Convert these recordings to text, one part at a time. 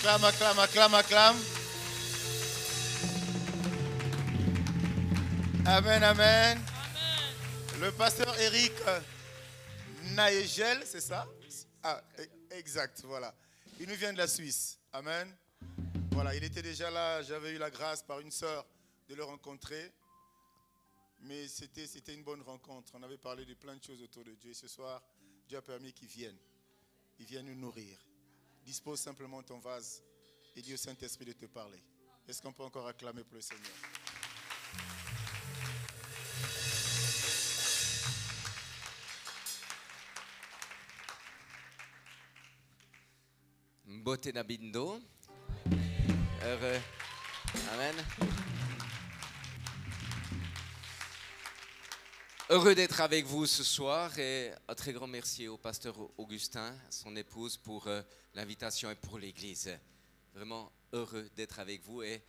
Acclame, acclame, acclame, acclame. Amen, amen. Le pasteur Eric Naegel, c'est ça? Ah, exact, voilà. Il nous vient de la Suisse. Amen. Voilà, il était déjà là. J'avais eu la grâce par une sœur de le rencontrer. Mais c'était une bonne rencontre. On avait parlé de plein de choses autour de Dieu. Et ce soir, Dieu a permis qu'il vienne. Il vient nous nourrir. Dispose simplement ton vase et dis au Saint-Esprit de te parler. Est-ce qu'on peut encore acclamer pour le Seigneur? Mbote na bindo. Heureux. Amen. Heureux d'être avec vous ce soir et un très grand merci au pasteur Augustin, son épouse, pour l'invitation et pour l'église. Vraiment heureux d'être avec vous et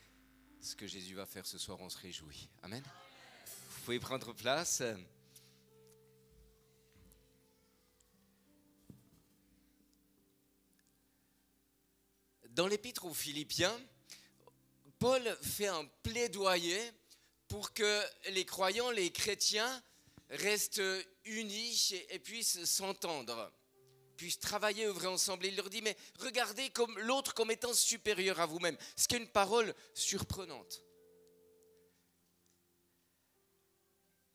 ce que Jésus va faire ce soir, on se réjouit. Amen. Vous pouvez prendre place. Dans l'épître aux Philippiens, Paul fait un plaidoyer pour que les croyants, les chrétiens, restent unis et puissent s'entendre, puissent travailler, œuvrer ensemble. Et il leur dit, mais regardez comme l'autre comme étant supérieur à vous-même. Ce qui est une parole surprenante.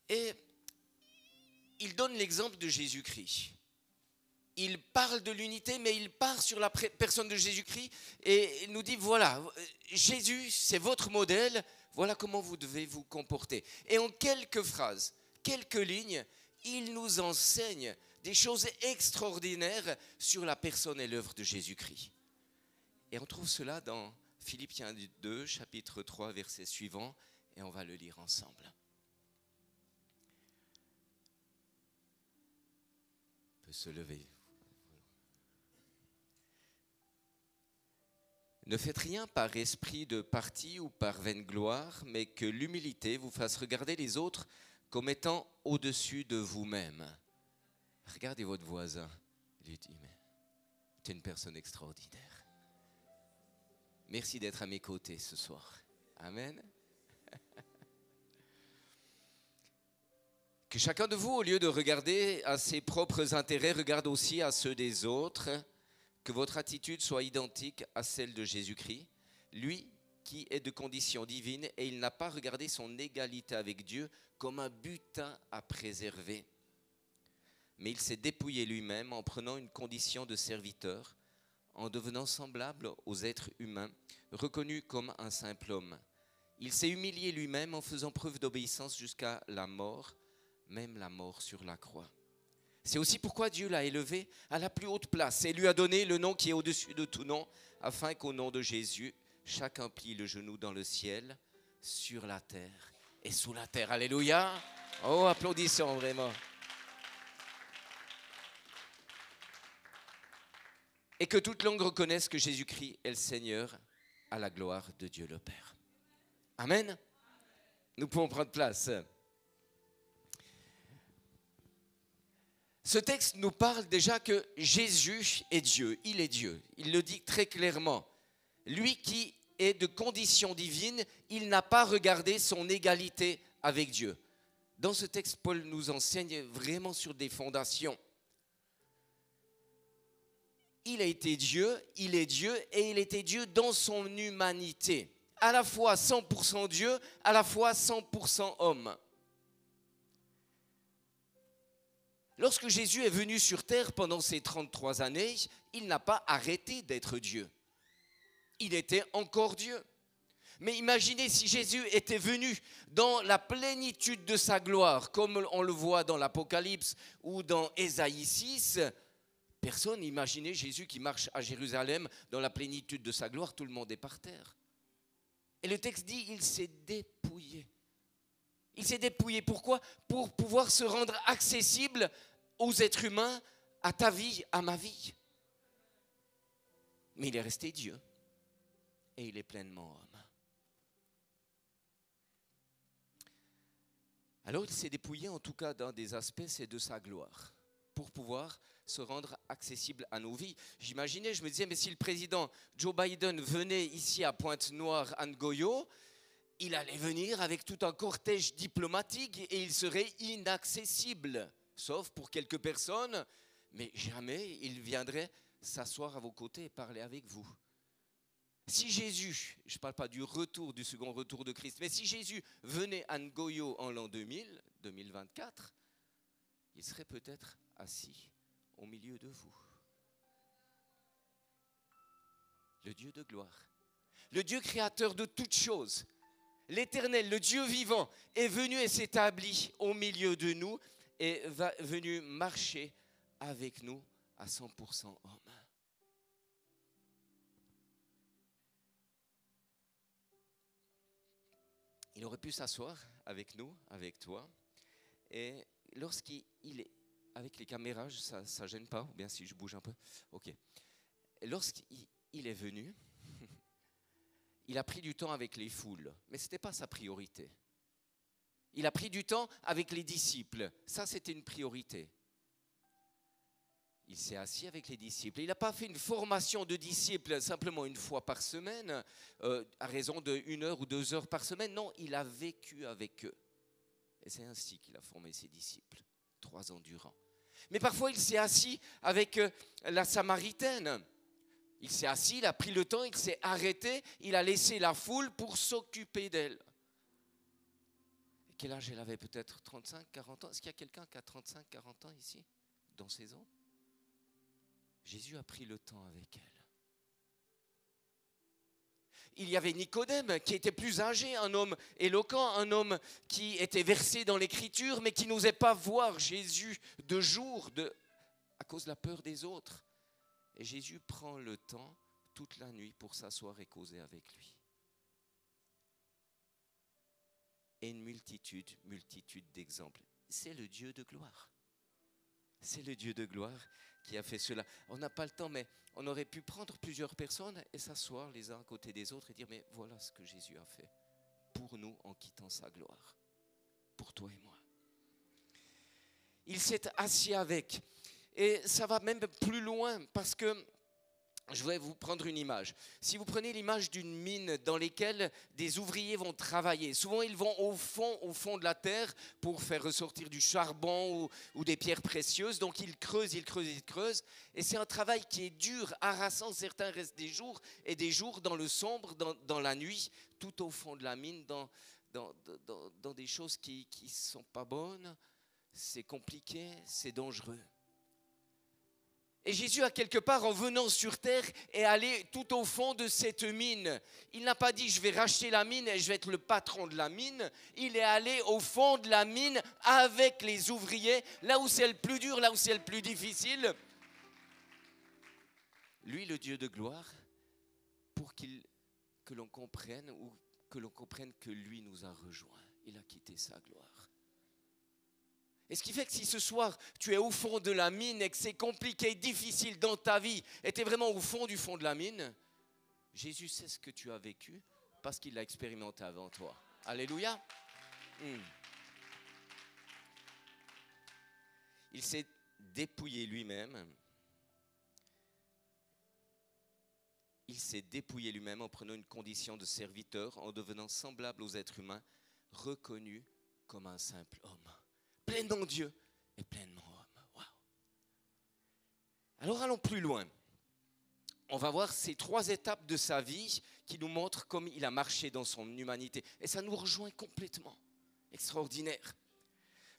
Et il donne l'exemple de Jésus-Christ. Il parle de l'unité, mais il part sur la personne de Jésus-Christ et nous dit, voilà, Jésus, c'est votre modèle, voilà comment vous devez vous comporter. Et en quelques phrases, quelques lignes, il nous enseigne des choses extraordinaires sur la personne et l'œuvre de Jésus-Christ. Et on trouve cela dans Philippiens 2, chapitre 3, verset suivant, et on va le lire ensemble. On peut se lever. Ne faites rien par esprit de parti ou par vaine gloire, mais que l'humilité vous fasse regarder les autres comme étant au-dessus de vous-même. Regardez votre voisin. Il lui dit, mais tu es une personne extraordinaire. Merci d'être à mes côtés ce soir. Amen. Que chacun de vous, au lieu de regarder à ses propres intérêts, regarde aussi à ceux des autres. Que votre attitude soit identique à celle de Jésus-Christ, lui qui est de condition divine et il n'a pas regardé son égalité avec Dieu comme un butin à préserver. Mais il s'est dépouillé lui-même en prenant une condition de serviteur, en devenant semblable aux êtres humains, reconnu comme un simple homme. Il s'est humilié lui-même en faisant preuve d'obéissance jusqu'à la mort, même la mort sur la croix. C'est aussi pourquoi Dieu l'a élevé à la plus haute place et lui a donné le nom qui est au-dessus de tout nom, afin qu'au nom de Jésus, chacun plie le genou dans le ciel, sur la terre et sous la terre. Alléluia. Oh, applaudissons vraiment. Et que toute langue reconnaisse que Jésus-Christ est le Seigneur, à la gloire de Dieu le Père. Amen. Nous pouvons prendre place. Ce texte nous parle déjà que Jésus est Dieu, il est Dieu. Il le dit très clairement. Lui qui est de condition divine, il n'a pas regardé son égalité avec Dieu. Dans ce texte, Paul nous enseigne vraiment sur des fondations. Il a été Dieu, il est Dieu et il était Dieu dans son humanité. À la fois 100% Dieu, à la fois 100% homme. Lorsque Jésus est venu sur terre pendant ces 33 années, il n'a pas arrêté d'être Dieu. Il était encore Dieu. Mais imaginez si Jésus était venu dans la plénitude de sa gloire, comme on le voit dans l'Apocalypse ou dans Ésaïe 6. Personne n'imaginait Jésus qui marche à Jérusalem dans la plénitude de sa gloire, tout le monde est par terre. Et le texte dit, il s'est dépouillé. Il s'est dépouillé. Pourquoi? Pour pouvoir se rendre accessible aux êtres humains, à ta vie, à ma vie. Mais il est resté Dieu. Et il est pleinement homme. Alors il s'est dépouillé, en tout cas dans des aspects, c'est de sa gloire. pour pouvoir se rendre accessible à nos vies. J'imaginais, je me disais, mais si le président Joe Biden venait ici à Pointe-Noire, à Ngoyo, il allait venir avec tout un cortège diplomatique et il serait inaccessible, sauf pour quelques personnes, mais jamais il viendrait s'asseoir à vos côtés et parler avec vous. Si Jésus, je ne parle pas du second retour de Christ, mais si Jésus venait à Ngoyo en l'an 2000, 2024, il serait peut-être assis au milieu de vous. Le Dieu de gloire, le Dieu créateur de toutes choses, l'Éternel, le Dieu vivant, est venu et s'est établi au milieu de nous et est venu marcher avec nous à 100% homme. Il aurait pu s'asseoir avec nous, avec toi, et lorsqu'il est avec les caméras, ça ne gêne pas, ou bien si je bouge un peu, ok. Lorsqu'il est venu, il a pris du temps avec les foules, mais ce n'était pas sa priorité. Il a pris du temps avec les disciples, ça c'était une priorité. Il s'est assis avec les disciples. Il n'a pas fait une formation de disciples simplement une fois par semaine, à raison de 1 heure ou 2 heures par semaine. Non, il a vécu avec eux. Et c'est ainsi qu'il a formé ses disciples, 3 ans durant. Mais parfois, il s'est assis avec la Samaritaine. Il s'est assis, il a pris le temps, il s'est arrêté, il a laissé la foule pour s'occuper d'elle. Quel âge elle avait? Peut-être 35, 40 ans. Est-ce qu'il y a quelqu'un qui a 35, 40 ans ici, dans ces ans? Jésus a pris le temps avec elle. Il y avait Nicodème qui était plus âgé, un homme éloquent, un homme qui était versé dans l'écriture, mais qui n'osait pas voir Jésus de jour à cause de la peur des autres. Et Jésus prend le temps toute la nuit pour s'asseoir et causer avec lui. Et une multitude d'exemples. C'est le Dieu de gloire. C'est le Dieu de gloire qui a fait cela. On n'a pas le temps, mais on aurait pu prendre plusieurs personnes et s'asseoir les uns à côté des autres et dire, mais voilà ce que Jésus a fait pour nous en quittant sa gloire, pour toi et moi. Il s'est assis avec. Et ça va même plus loin parce que je vais vous prendre une image. Si vous prenez l'image d'une mine dans laquelle des ouvriers vont travailler, souvent ils vont au fond de la terre pour faire ressortir du charbon ou des pierres précieuses. Donc ils creusent. Et c'est un travail qui est dur, harassant. Certains restent des jours et des jours dans le sombre, dans la nuit, tout au fond de la mine, dans des choses qui ne sont pas bonnes. C'est compliqué, c'est dangereux. Et Jésus, à quelque part, en venant sur terre, est allé tout au fond de cette mine. Il n'a pas dit, je vais racheter la mine et je vais être le patron de la mine. Il est allé au fond de la mine avec les ouvriers, là où c'est le plus dur, là où c'est le plus difficile. Lui, le Dieu de gloire, pour que l'on comprenne que lui nous a rejoints. Il a quitté sa gloire. Et ce qui fait que si ce soir, tu es au fond de la mine et que c'est compliqué, difficile dans ta vie, et tu es vraiment au fond de la mine, Jésus sait ce que tu as vécu parce qu'il l'a expérimenté avant toi. Alléluia. Il s'est dépouillé lui-même. Il s'est dépouillé lui-même en prenant une condition de serviteur, en devenant semblable aux êtres humains, reconnu comme un simple homme. Pleinement Dieu et pleinement homme. Wow. Alors allons plus loin. On va voir ces 3 étapes de sa vie qui nous montrent comme il a marché dans son humanité. Et ça nous rejoint complètement. Extraordinaire.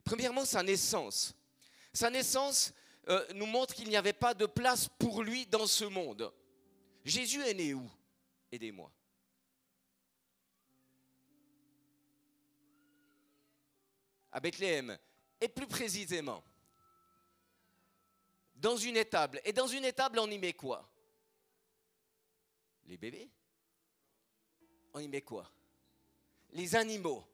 Premièrement, sa naissance. Sa naissance nous montre qu'il n'y avait pas de place pour lui dans ce monde. Jésus est né où? Aidez-moi. À Bethléem. Et plus précisément, dans une étable. Et dans une étable, on y met quoi? Les bébés? On y met quoi? Les animaux.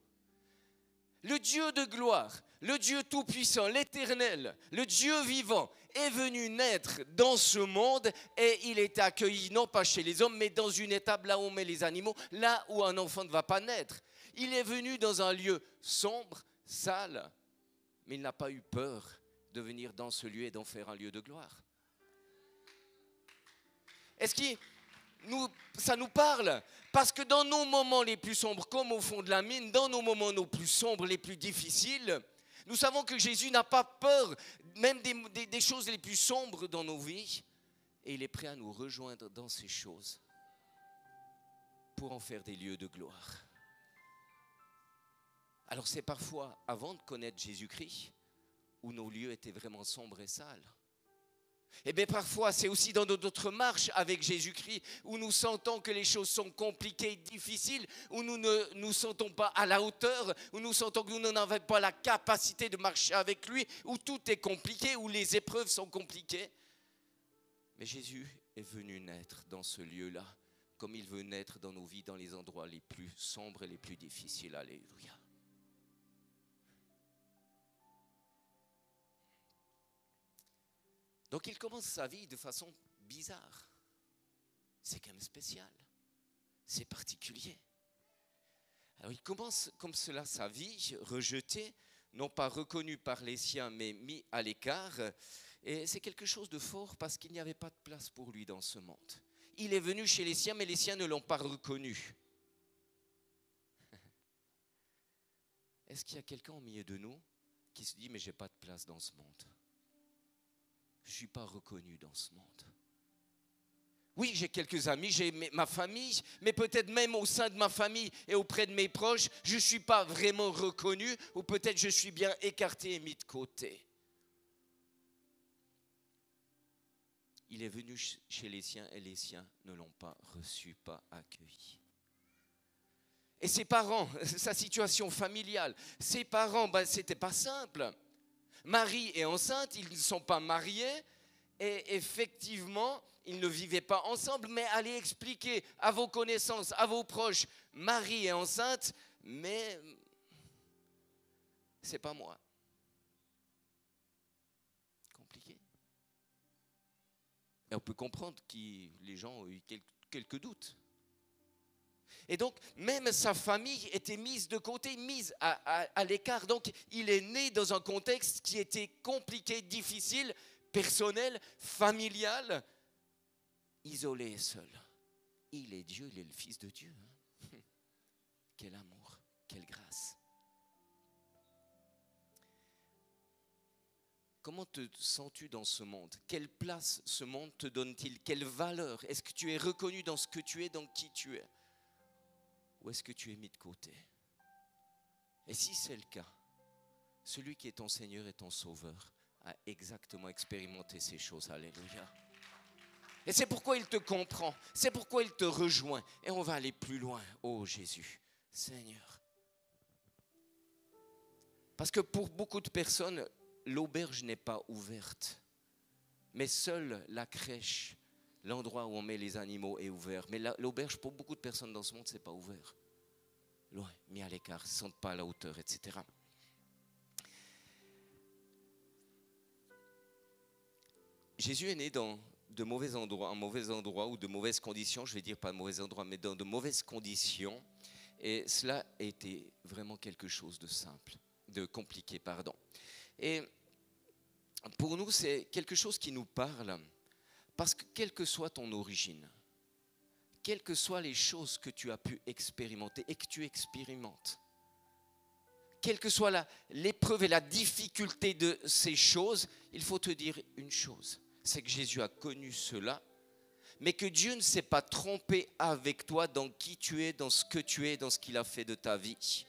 Le Dieu de gloire, le Dieu tout-puissant, l'Éternel, le Dieu vivant est venu naître dans ce monde et il est accueilli non pas chez les hommes, mais dans une étable là où on met les animaux, là où un enfant ne va pas naître. Il est venu dans un lieu sombre, sale, mais il n'a pas eu peur de venir dans ce lieu et d'en faire un lieu de gloire? Est-ce que ça nous parle? Parce que dans nos moments les plus sombres, comme au fond de la mine, dans nos moments les plus sombres, les plus difficiles, nous savons que Jésus n'a pas peur, même des choses les plus sombres dans nos vies, et il est prêt à nous rejoindre dans ces choses pour en faire des lieux de gloire. Alors c'est parfois, avant de connaître Jésus-Christ, où nos lieux étaient vraiment sombres et sales. Et bien parfois, c'est aussi dans notre marche avec Jésus-Christ, où nous sentons que les choses sont compliquées et difficiles, où nous ne nous sentons pas à la hauteur, où nous sentons que nous n'avons pas la capacité de marcher avec lui, où tout est compliqué, où les épreuves sont compliquées. Mais Jésus est venu naître dans ce lieu-là, comme il veut naître dans nos vies, dans les endroits les plus sombres et les plus difficiles. Alléluia. Donc il commence sa vie de façon bizarre. C'est quand même spécial. C'est particulier. Alors il commence comme cela sa vie, rejeté, non pas reconnu par les siens, mais mis à l'écart. Et c'est quelque chose de fort parce qu'il n'y avait pas de place pour lui dans ce monde. Il est venu chez les siens, mais les siens ne l'ont pas reconnu. Est-ce qu'il y a quelqu'un au milieu de nous qui se dit « mais je n'ai pas de place dans ce monde ». Je ne suis pas reconnu dans ce monde. Oui, j'ai quelques amis, j'ai ma famille, mais peut-être même au sein de ma famille et auprès de mes proches, je ne suis pas vraiment reconnu, ou peut-être je suis bien écarté et mis de côté. Il est venu chez les siens et les siens ne l'ont pas reçu, pas accueilli. Et ses parents, sa situation familiale, ses parents, ce n'était pas simple. Marie est enceinte, ils ne sont pas mariés et effectivement, ils ne vivaient pas ensemble, mais allez expliquer à vos connaissances, à vos proches, Marie est enceinte, mais c'est pas moi. Compliqué. Et on peut comprendre que les gens ont eu quelques doutes. Et donc, même sa famille était mise de côté, mise à l'écart. Donc, il est né dans un contexte qui était compliqué, difficile, personnel, familial, isolé et seul. Il est Dieu, il est le Fils de Dieu. Hein? Quel amour, quelle grâce. Comment te sens-tu dans ce monde? Quelle place ce monde te donne-t-il? Quelle valeur? Est-ce que tu es reconnu dans ce que tu es, dans qui tu es? Ou est-ce que tu es mis de côté? Et si c'est le cas, celui qui est ton Seigneur et ton Sauveur a exactement expérimenté ces choses. Alléluia. Et c'est pourquoi il te comprend, c'est pourquoi il te rejoint. Et on va aller plus loin. Oh Jésus, Seigneur. Parce que pour beaucoup de personnes, l'auberge n'est pas ouverte. Mais seule la crèche, l'endroit où on met les animaux est ouvert. Mais l'auberge, pour beaucoup de personnes dans ce monde, ce n'est pas ouvert. Loin, mis à l'écart, ils ne se sentent pas à la hauteur, etc. Jésus est né dans de mauvais endroits, un mauvais endroit ou de mauvaises conditions, je vais dire pas de mauvais endroits, mais dans de mauvaises conditions. Et cela a été vraiment quelque chose de simple, de compliqué, pardon. Et pour nous, c'est quelque chose qui nous parle. Parce que quelle que soit ton origine, quelles que soient les choses que tu as pu expérimenter et que tu expérimentes, quelle que soit l'épreuve et la difficulté de ces choses, il faut te dire une chose, c'est que Jésus a connu cela, mais que Dieu ne s'est pas trompé avec toi dans qui tu es, dans ce que tu es, dans ce qu'il a fait de ta vie.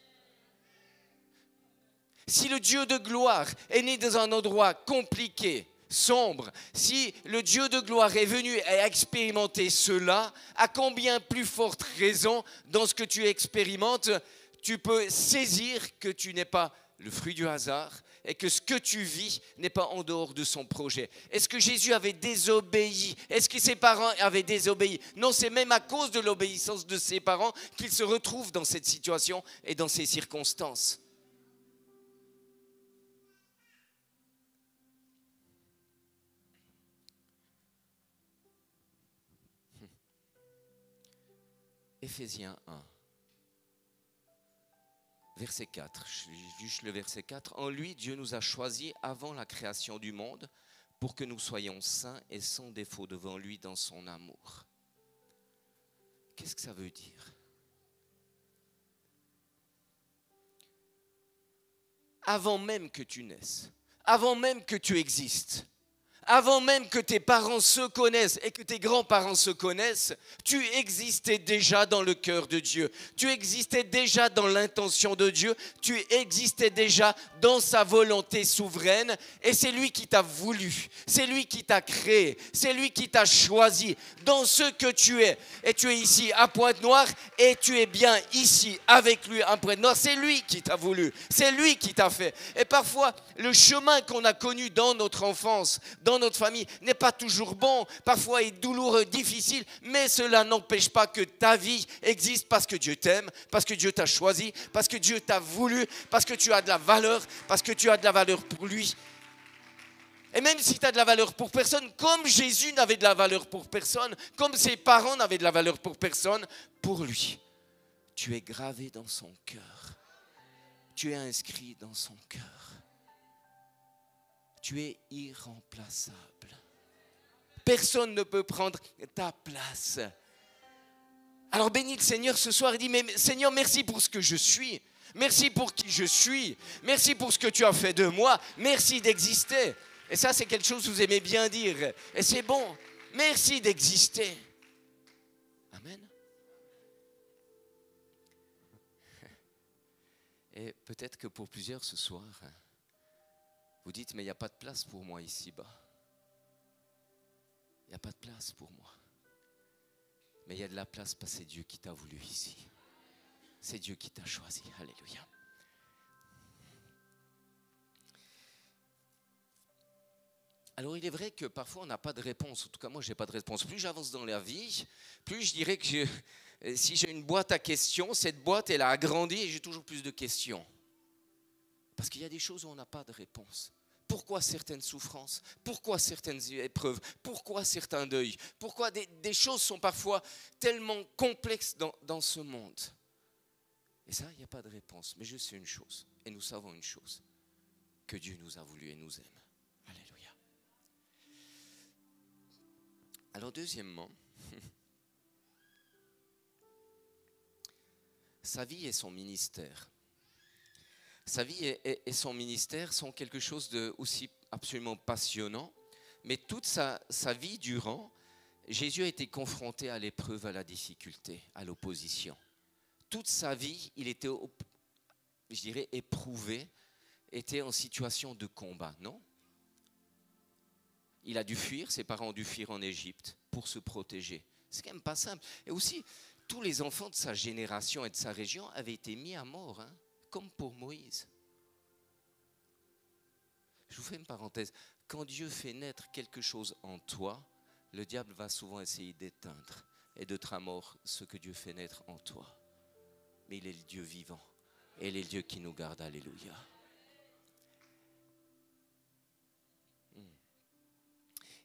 Si le Dieu de gloire est né dans un endroit compliqué, sombre, si le Dieu de gloire est venu et a expérimenté cela, à combien plus forte raison dans ce que tu expérimentes, tu peux saisir que tu n'es pas le fruit du hasard et que ce que tu vis n'est pas en dehors de son projet. Est-ce que Jésus avait désobéi? Est-ce que ses parents avaient désobéi? Non, c'est même à cause de l'obéissance de ses parents qu'il se retrouve dans cette situation et dans ces circonstances. Éphésiens 1. Verset 4, je lis juste le verset 4. En lui, Dieu nous a choisis avant la création du monde pour que nous soyons saints et sans défaut devant lui dans son amour. Qu'est-ce que ça veut dire? Avant même que tu naisses, avant même que tu existes, avant même que tes parents se connaissent et que tes grands-parents se connaissent, tu existais déjà dans le cœur de Dieu. Tu existais déjà dans l'intention de Dieu. Tu existais déjà dans sa volonté souveraine. Et c'est lui qui t'a voulu. C'est lui qui t'a créé. C'est lui qui t'a choisi dans ce que tu es. Et tu es ici à Pointe-Noire et tu es bien ici avec lui à Pointe-Noire. C'est lui qui t'a voulu. C'est lui qui t'a fait. Et parfois, le chemin qu'on a connu dans notre enfance, dans notre famille, n'est pas toujours bon, parfois est douloureux, difficile, mais cela n'empêche pas que ta vie existe parce que Dieu t'aime, parce que Dieu t'a choisi, parce que Dieu t'a voulu, parce que tu as de la valeur, parce que tu as de la valeur pour lui. Et même si tu as de la valeur pour personne, comme Jésus n'avait de la valeur pour personne, comme ses parents n'avaient de la valeur pour personne, pour lui, tu es gravé dans son cœur. Tu es inscrit dans son cœur. Tu es irremplaçable. Personne ne peut prendre ta place. Alors bénis le Seigneur ce soir et dis, mais Seigneur, merci pour ce que je suis. Merci pour qui je suis. Merci pour ce que tu as fait de moi. Merci d'exister. Et ça, c'est quelque chose que vous aimez bien dire. Et c'est bon. Merci d'exister. Amen. Et peut-être que pour plusieurs ce soir, vous dites, mais il n'y a pas de place pour moi ici-bas. Il n'y a pas de place pour moi. Mais il y a de la place parce que c'est Dieu qui t'a voulu ici. C'est Dieu qui t'a choisi. Alléluia. Alors il est vrai que parfois on n'a pas de réponse. En tout cas, moi, je n'ai pas de réponse. Plus j'avance dans la vie, plus je dirais que si j'ai une boîte à questions, cette boîte, elle a agrandi et j'ai toujours plus de questions. Parce qu'il y a des choses où on n'a pas de réponse. Pourquoi certaines souffrances? Pourquoi certaines épreuves? Pourquoi certains deuils? Pourquoi des choses sont parfois tellement complexes dans ce monde? Et ça, il n'y a pas de réponse. Mais je sais une chose, et nous savons une chose, que Dieu nous a voulu et nous aime. Alléluia. Alors deuxièmement, sa vie et son ministère. Sa vie et son ministère sont quelque chose de aussi absolument passionnant, mais toute sa vie durant, Jésus a été confronté à l'épreuve, à la difficulté, à l'opposition. Toute sa vie, il était, je dirais, éprouvé, était en situation de combat, non? Il a dû fuir, ses parents ont dû fuir en Égypte pour se protéger. C'est quand même pas simple. Et aussi, tous les enfants de sa génération et de sa région avaient été mis à mort, hein? Comme pour Moïse. Je vous fais une parenthèse. Quand Dieu fait naître quelque chose en toi, le diable va souvent essayer d'éteindre et de te mort ce que Dieu fait naître en toi. Mais il est le Dieu vivant. Et il est le Dieu qui nous garde. Alléluia.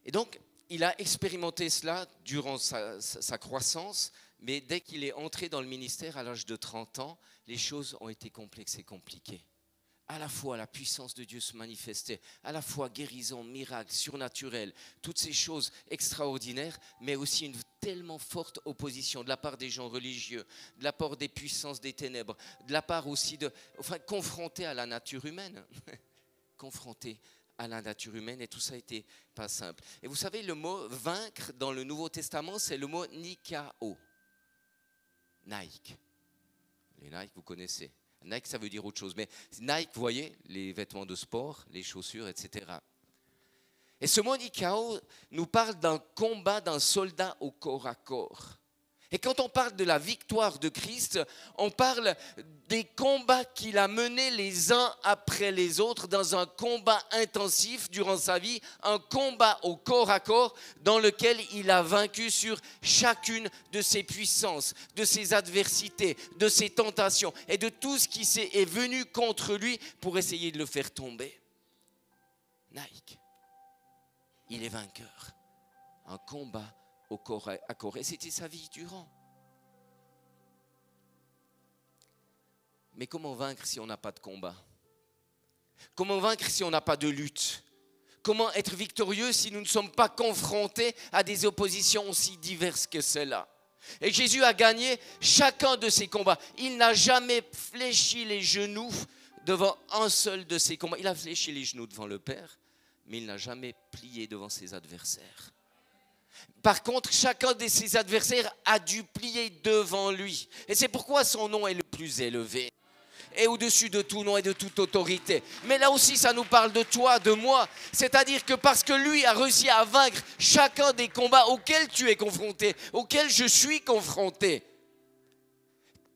Et donc, il a expérimenté cela durant sa croissance, mais dès qu'il est entré dans le ministère à l'âge de 30 ans, les choses ont été complexes et compliquées. À la fois la puissance de Dieu se manifestait, à la fois guérison, miracle, surnaturel, toutes ces choses extraordinaires, mais aussi une tellement forte opposition de la part des gens religieux, de la part des puissances des ténèbres, de la part aussi confronté à la nature humaine, confronté à la nature humaine, et tout ça n'était pas simple. Et vous savez, le mot vaincre dans le Nouveau Testament, c'est le mot nikao. Nike. Les Nike, vous connaissez. Nike, ça veut dire autre chose. Mais Nike, vous voyez, les vêtements de sport, les chaussures, etc. Et ce mot nikao nous parle d'un combat d'un soldat au corps à corps. Et quand on parle de la victoire de Christ, on parle des combats qu'il a menés les uns après les autres dans un combat intensif durant sa vie, un combat au corps à corps dans lequel il a vaincu sur chacune de ses puissances, de ses adversités, de ses tentations et de tout ce qui est venu contre lui pour essayer de le faire tomber. Nike, il est vainqueur. Un combat au corps à corps. Et c'était sa vie durant. Mais comment vaincre si on n'a pas de combat? Comment vaincre si on n'a pas de lutte? Comment être victorieux si nous ne sommes pas confrontés à des oppositions aussi diverses que celles-là? Et Jésus a gagné chacun de ses combats. Il n'a jamais fléchi les genoux devant un seul de ses combats. Il a fléchi les genoux devant le Père, mais il n'a jamais plié devant ses adversaires. Par contre, chacun de ses adversaires a dû plier devant lui. Et c'est pourquoi son nom est le plus élevé. Et au-dessus de tout nom et de toute autorité. Mais là aussi, ça nous parle de toi, de moi. C'est-à-dire que parce que lui a réussi à vaincre chacun des combats auxquels tu es confronté, auxquels je suis confronté,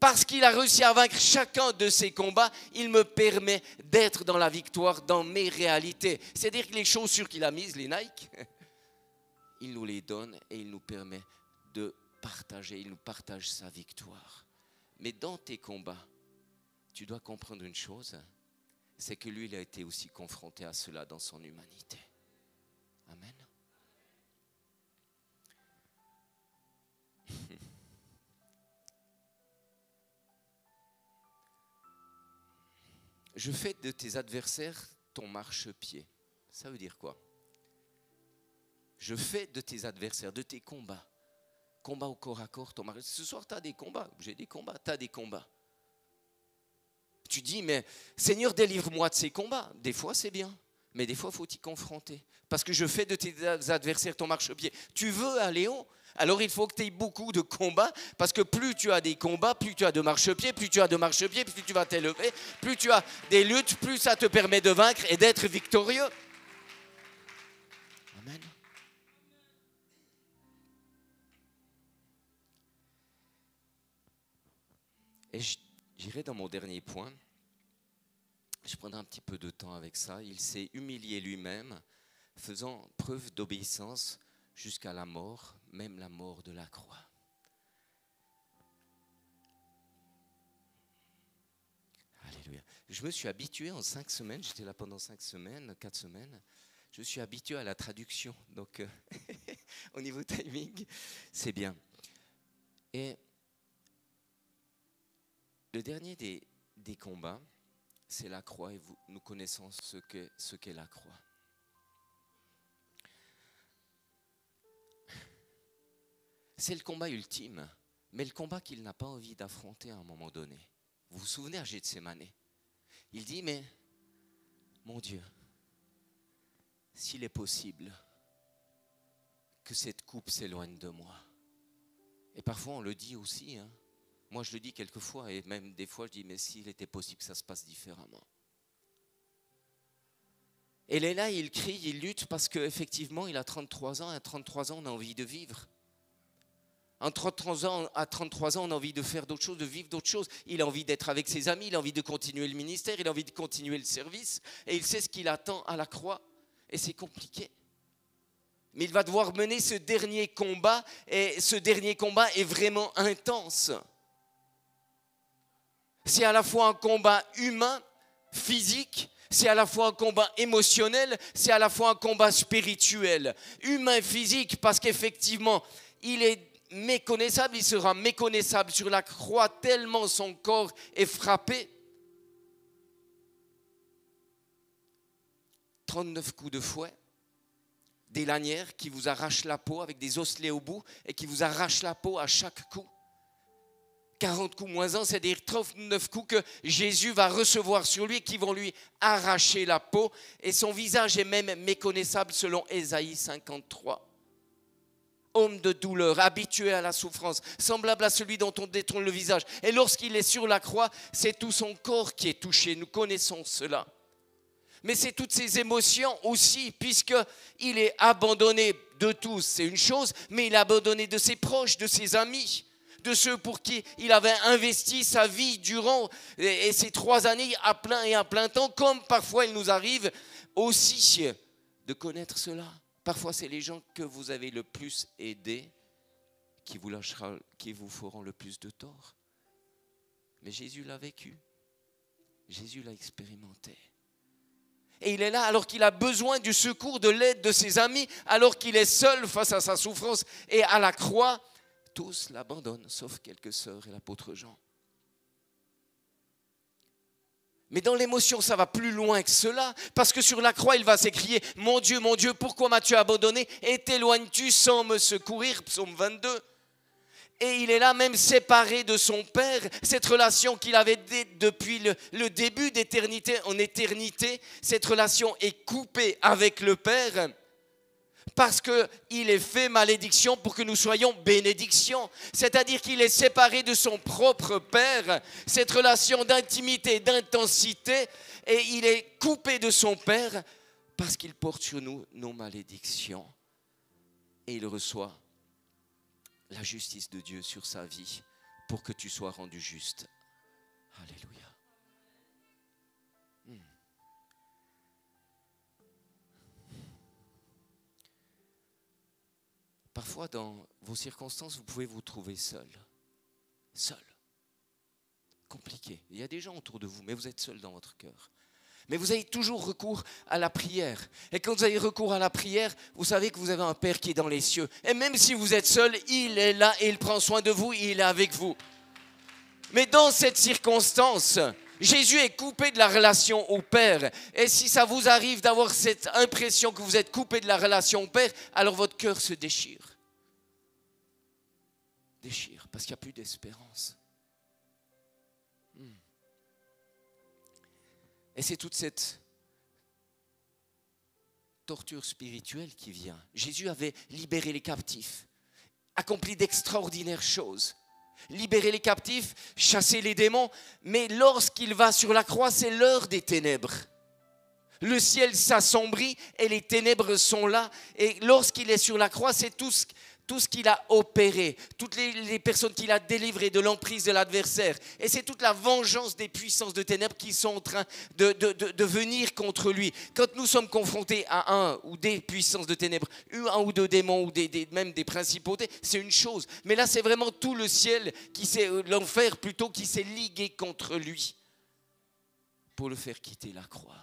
parce qu'il a réussi à vaincre chacun de ces combats, il me permet d'être dans la victoire, dans mes réalités. C'est-à-dire que les chaussures qu'il a mises, les Nike, il nous les donne et il nous permet de partager, il nous partage sa victoire. Mais dans tes combats, tu dois comprendre une chose, c'est que lui, il a été aussi confronté à cela dans son humanité. Amen. Je fais de tes adversaires ton marchepied. Ça veut dire quoi? Je fais de tes adversaires, de tes combats, combat au corps à corps, ton marchepied. Ce soir, tu as des combats, j'ai des combats, tu as des combats. Tu dis, mais Seigneur, délivre-moi de ces combats. Des fois, c'est bien, mais des fois, il faut t'y confronter. Parce que je fais de tes adversaires ton marchepied. Tu veux aller haut? Alors, il faut que tu aies beaucoup de combats, parce que plus tu as des combats, plus tu as de marchepieds, plus tu as de marchepieds, plus tu vas t'élever, plus tu as des luttes, plus ça te permet de vaincre et d'être victorieux. Amen. Et j'irai dans mon dernier point. Je prendrai un petit peu de temps avec ça. Il s'est humilié lui-même, faisant preuve d'obéissance jusqu'à la mort, même la mort de la croix. Alléluia. Je me suis habitué en 5 semaines, j'étais là pendant 5 semaines, 4 semaines. Je suis habitué à la traduction, donc au niveau timing, c'est bien. Et le dernier des combats, c'est la croix, et nous connaissons ce qu'est la croix. C'est le combat ultime, mais le combat qu'il n'a pas envie d'affronter à un moment donné. Vous vous souvenez à Gethsémané? Il dit, mais mon Dieu, s'il est possible que cette coupe s'éloigne de moi. Et parfois on le dit aussi, hein. Moi, je le dis quelquefois, et même des fois, je dis, mais s'il était possible que ça se passe différemment. Et il est là, il crie, il lutte, parce qu'effectivement, il a 33 ans, et à 33 ans, on a envie de vivre. À 33 ans, on a envie de faire d'autres choses, de vivre d'autres choses. Il a envie d'être avec ses amis, il a envie de continuer le ministère, il a envie de continuer le service, et il sait ce qu'il attend à la croix, et c'est compliqué. Mais il va devoir mener ce dernier combat, et ce dernier combat est vraiment intense. C'est à la fois un combat humain, physique, c'est à la fois un combat émotionnel, c'est à la fois un combat spirituel. Humain, physique, parce qu'effectivement, il est méconnaissable, il sera méconnaissable sur la croix tellement son corps est frappé. 39 coups de fouet, des lanières qui vous arrachent la peau avec des osselets au bout et qui vous arrachent la peau à chaque coup. 40 coups moins 1, c'est-à-dire 39 coups que Jésus va recevoir sur lui, qui vont lui arracher la peau. Et son visage est même méconnaissable selon Ésaïe 53. Homme de douleur, habitué à la souffrance, semblable à celui dont on détourne le visage. Et lorsqu'il est sur la croix, c'est tout son corps qui est touché. Nous connaissons cela. Mais c'est toutes ses émotions aussi, puisqu'il est abandonné de tous, c'est une chose, mais il est abandonné de ses proches, de ses amis, de ceux pour qui il avait investi sa vie durant et ces 3 années à plein et à plein temps, comme parfois il nous arrive aussi de connaître cela. Parfois, c'est les gens que vous avez le plus aidés qui vous feront le plus de tort. Mais Jésus l'a vécu. Jésus l'a expérimenté. Et il est là alors qu'il a besoin du secours, de l'aide de ses amis, alors qu'il est seul face à sa souffrance et à la croix. Tous l'abandonnent, sauf quelques sœurs et l'apôtre Jean. Mais dans l'émotion, ça va plus loin que cela. Parce que sur la croix, il va s'écrier « Mon Dieu, pourquoi m'as-tu abandonné et t'éloignes-tu sans me secourir » Psaume 22. Et il est là même séparé de son Père. Cette relation qu'il avait depuis le début d'éternité en éternité, cette relation est coupée avec le Père. Parce qu'il est fait malédiction pour que nous soyons bénédiction. C'est-à-dire qu'il est séparé de son propre Père. Cette relation d'intimité, d'intensité, et il est coupé de son Père parce qu'il porte sur nous nos malédictions. Et il reçoit la justice de Dieu sur sa vie pour que tu sois rendu juste. Alléluia. Parfois, dans vos circonstances, vous pouvez vous trouver seul. Seul. Compliqué. Il y a des gens autour de vous, mais vous êtes seul dans votre cœur. Mais vous avez toujours recours à la prière. Et quand vous avez recours à la prière, vous savez que vous avez un Père qui est dans les cieux. Et même si vous êtes seul, il est là et il prend soin de vous, il est avec vous. Mais dans cette circonstance, Jésus est coupé de la relation au Père. Et si ça vous arrive d'avoir cette impression que vous êtes coupé de la relation au Père, alors votre cœur se déchire. Déchire, parce qu'il n'y a plus d'espérance. Et c'est toute cette torture spirituelle qui vient. Jésus avait libéré les captifs, accompli d'extraordinaires choses. Libérer les captifs, chasser les démons, mais lorsqu'il va sur la croix, c'est l'heure des ténèbres. Le ciel s'assombrit et les ténèbres sont là. Et lorsqu'il est sur la croix, c'est tout ce qu'il a opéré, toutes les personnes qu'il a délivrées de l'emprise de l'adversaire. Et c'est toute la vengeance des puissances de ténèbres qui sont en train de venir contre lui. Quand nous sommes confrontés à un ou des puissances de ténèbres, un ou deux démons ou même des principautés, c'est une chose. Mais là, c'est vraiment tout le ciel, l'enfer plutôt, qui s'est ligué contre lui pour le faire quitter la croix.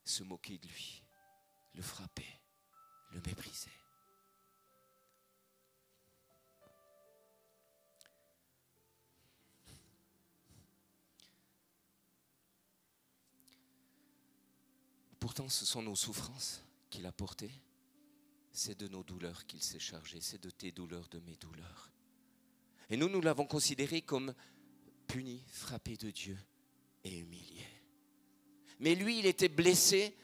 Se moquer de lui, le frapper, le mépriser. Pourtant, ce sont nos souffrances qu'il a portées. C'est de nos douleurs qu'il s'est chargé. C'est de tes douleurs, de mes douleurs. Et nous l'avons considéré comme puni, frappé de Dieu et humilié. Mais lui, il était blessé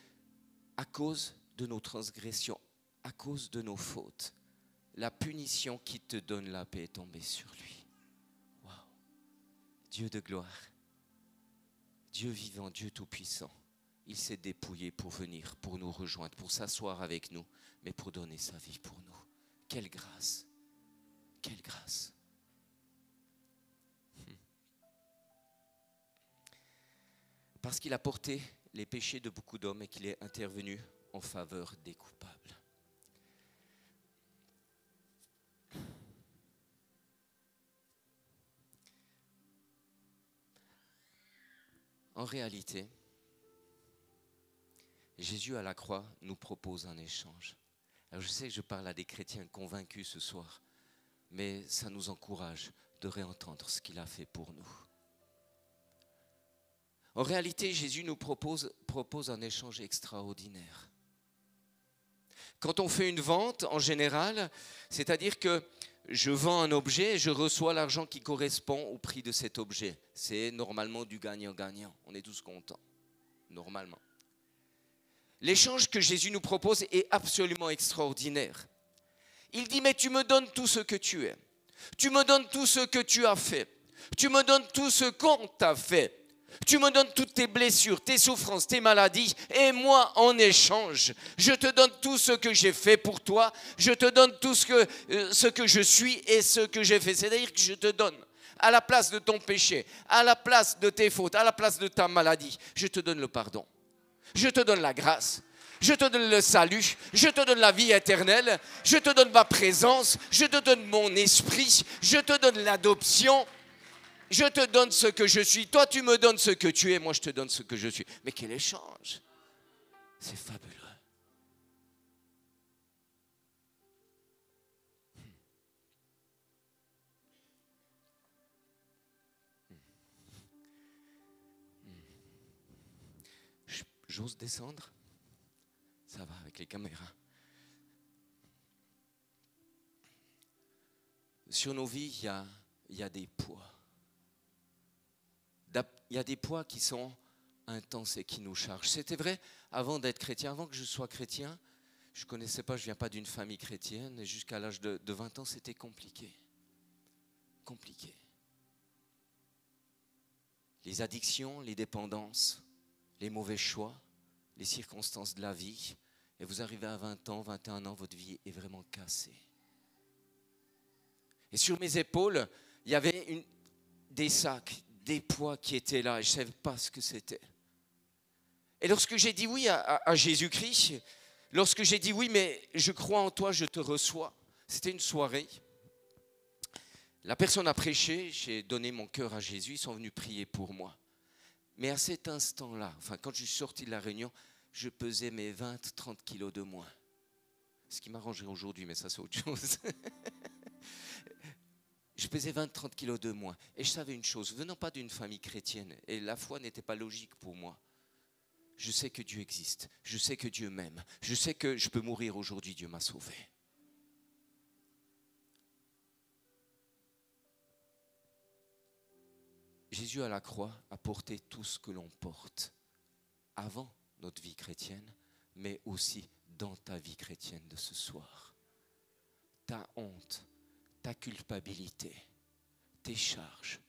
à cause de nos transgressions, à cause de nos fautes. La punition qui te donne la paix est tombée sur lui. Waouh! Dieu de gloire, Dieu vivant, Dieu tout-puissant. Il s'est dépouillé pour venir, pour nous rejoindre, pour s'asseoir avec nous, mais pour donner sa vie pour nous. Quelle grâce! Quelle grâce! Parce qu'il a porté les péchés de beaucoup d'hommes et qu'il est intervenu en faveur des coupables. En réalité, Jésus à la croix nous propose un échange. Alors je sais que je parle à des chrétiens convaincus ce soir, mais ça nous encourage de réentendre ce qu'il a fait pour nous. En réalité, Jésus nous propose un échange extraordinaire. Quand on fait une vente, en général, c'est-à-dire que je vends un objet et je reçois l'argent qui correspond au prix de cet objet. C'est normalement du gagnant-gagnant. On est tous contents, normalement. L'échange que Jésus nous propose est absolument extraordinaire. Il dit, mais tu me donnes tout ce que tu es. Tu me donnes tout ce que tu as fait. Tu me donnes tout ce qu'on t'a fait. Tu me donnes toutes tes blessures, tes souffrances, tes maladies, et moi, en échange, je te donne tout ce que j'ai fait pour toi, je te donne tout ce que je suis et ce que j'ai fait. C'est-à-dire que je te donne, à la place de ton péché, à la place de tes fautes, à la place de ta maladie, je te donne le pardon. Je te donne la grâce, je te donne le salut, je te donne la vie éternelle, je te donne ma présence, je te donne mon esprit, je te donne l'adoption. Je te donne ce que je suis. Toi, tu me donnes ce que tu es. Moi, je te donne ce que je suis. Mais quel échange! C'est fabuleux. J'ose descendre? Ça va avec les caméras. Sur nos vies, il y a des poids. Il y a des poids qui sont intenses et qui nous chargent. C'était vrai avant d'être chrétien, avant que je sois chrétien. Je ne connaissais pas, je ne viens pas d'une famille chrétienne. Et jusqu'à l'âge de 20 ans, c'était compliqué. Compliqué. Les addictions, les dépendances, les mauvais choix, les circonstances de la vie. Et vous arrivez à 20 ans, 21 ans, votre vie est vraiment cassée. Et sur mes épaules, il y avait des sacs, des poids qui étaient là. Et je ne savais pas ce que c'était. Et lorsque j'ai dit oui à Jésus-Christ, lorsque j'ai dit oui, mais je crois en toi, je te reçois. C'était une soirée. La personne a prêché, j'ai donné mon cœur à Jésus, ils sont venus prier pour moi. Mais à cet instant-là, quand je suis sorti de la réunion, je pesais mes 20-30 kilos de moins. Ce qui m'arrangerait aujourd'hui, mais ça c'est autre chose. Je pesais 20-30 kilos de moins. Et je savais une chose, venant pas d'une famille chrétienne, et la foi n'était pas logique pour moi. Je sais que Dieu existe, je sais que Dieu m'aime, je sais que je peux mourir aujourd'hui, Dieu m'a sauvé. Jésus à la croix a porté tout ce que l'on porte avant notre vie chrétienne, mais aussi dans ta vie chrétienne de ce soir. Ta honte, ta culpabilité, tes charges,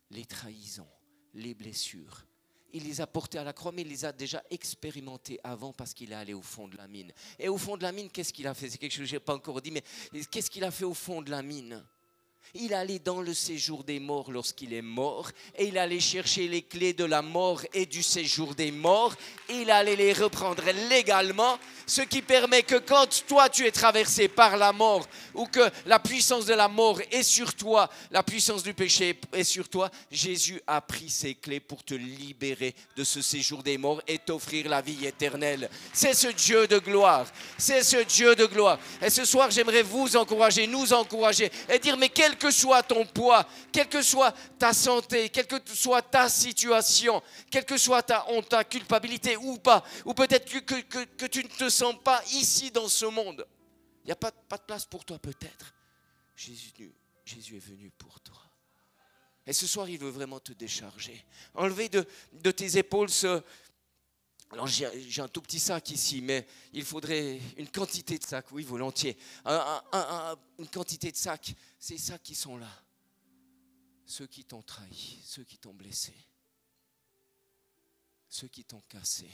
les trahisons, les blessures. Il les a portées à la croix, mais il les a déjà expérimentées avant parce qu'il est allé au fond de la mine. Et au fond de la mine, qu'est-ce qu'il a fait? C'est quelque chose que je n'ai pas encore dit, mais qu'est-ce qu'il a fait au fond de la mine? Il allait dans le séjour des morts lorsqu'il est mort et il allait chercher les clés de la mort et du séjour des morts. Il allait les reprendre légalement, ce qui permet que quand toi tu es traversé par la mort ou que la puissance de la mort est sur toi, la puissance du péché est sur toi, Jésus a pris ses clés pour te libérer de ce séjour des morts et t'offrir la vie éternelle. C'est ce Dieu de gloire, c'est ce Dieu de gloire. Et ce soir j'aimerais vous encourager, nous encourager et dire mais quel que soit ton poids, quelle que soit ta santé, quelle que soit ta situation, quelle que soit ta honte, ta culpabilité ou pas, ou peut-être que tu ne te sens pas ici dans ce monde. Il n'y a pas de place pour toi peut-être. Jésus est venu pour toi. Et ce soir, il veut vraiment te décharger. Enlever de tes épaules ce... Alors j'ai un tout petit sac ici, mais il faudrait une quantité de sacs, oui, volontiers. Une quantité de sacs, ces sacs qui sont là. Ceux qui t'ont trahi, ceux qui t'ont blessé, ceux qui t'ont cassé.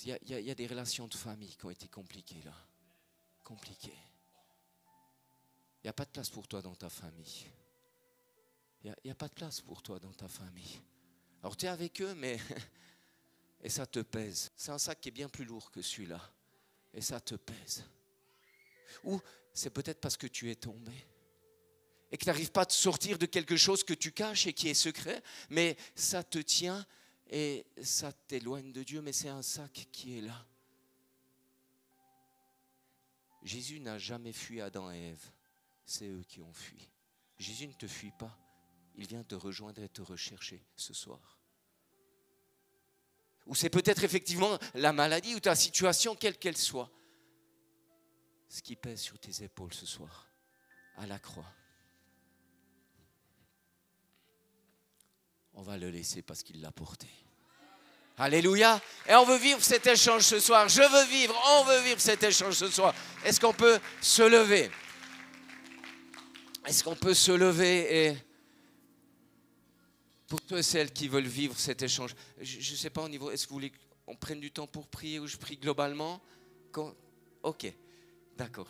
Il y a des relations de famille qui ont été compliquées là. Compliquées. Il n'y a pas de place pour toi dans ta famille. Il n'y a pas de place pour toi dans ta famille. Alors tu es avec eux, mais... Et ça te pèse. C'est un sac qui est bien plus lourd que celui-là. Et ça te pèse. Ou c'est peut-être parce que tu es tombé. Et que tu n'arrives pas à te sortir de quelque chose que tu caches et qui est secret. Mais ça te tient et ça t'éloigne de Dieu. Mais c'est un sac qui est là. Jésus n'a jamais fui Adam et Ève. C'est eux qui ont fui. Jésus ne te fuit pas. Il vient te rejoindre et te rechercher ce soir. Ou c'est peut-être effectivement la maladie ou ta situation, quelle qu'elle soit. Ce qui pèse sur tes épaules ce soir, à la croix. On va le laisser parce qu'il l'a porté. Alléluia. Et on veut vivre cet échange ce soir. Je veux vivre, on veut vivre cet échange ce soir. Est-ce qu'on peut se lever? Est-ce qu'on peut se lever et... Pour tous et celles qui veulent vivre cet échange, je ne sais pas au niveau, est-ce que vous voulez qu'on prenne du temps pour prier ou je prie globalement? Ok, d'accord.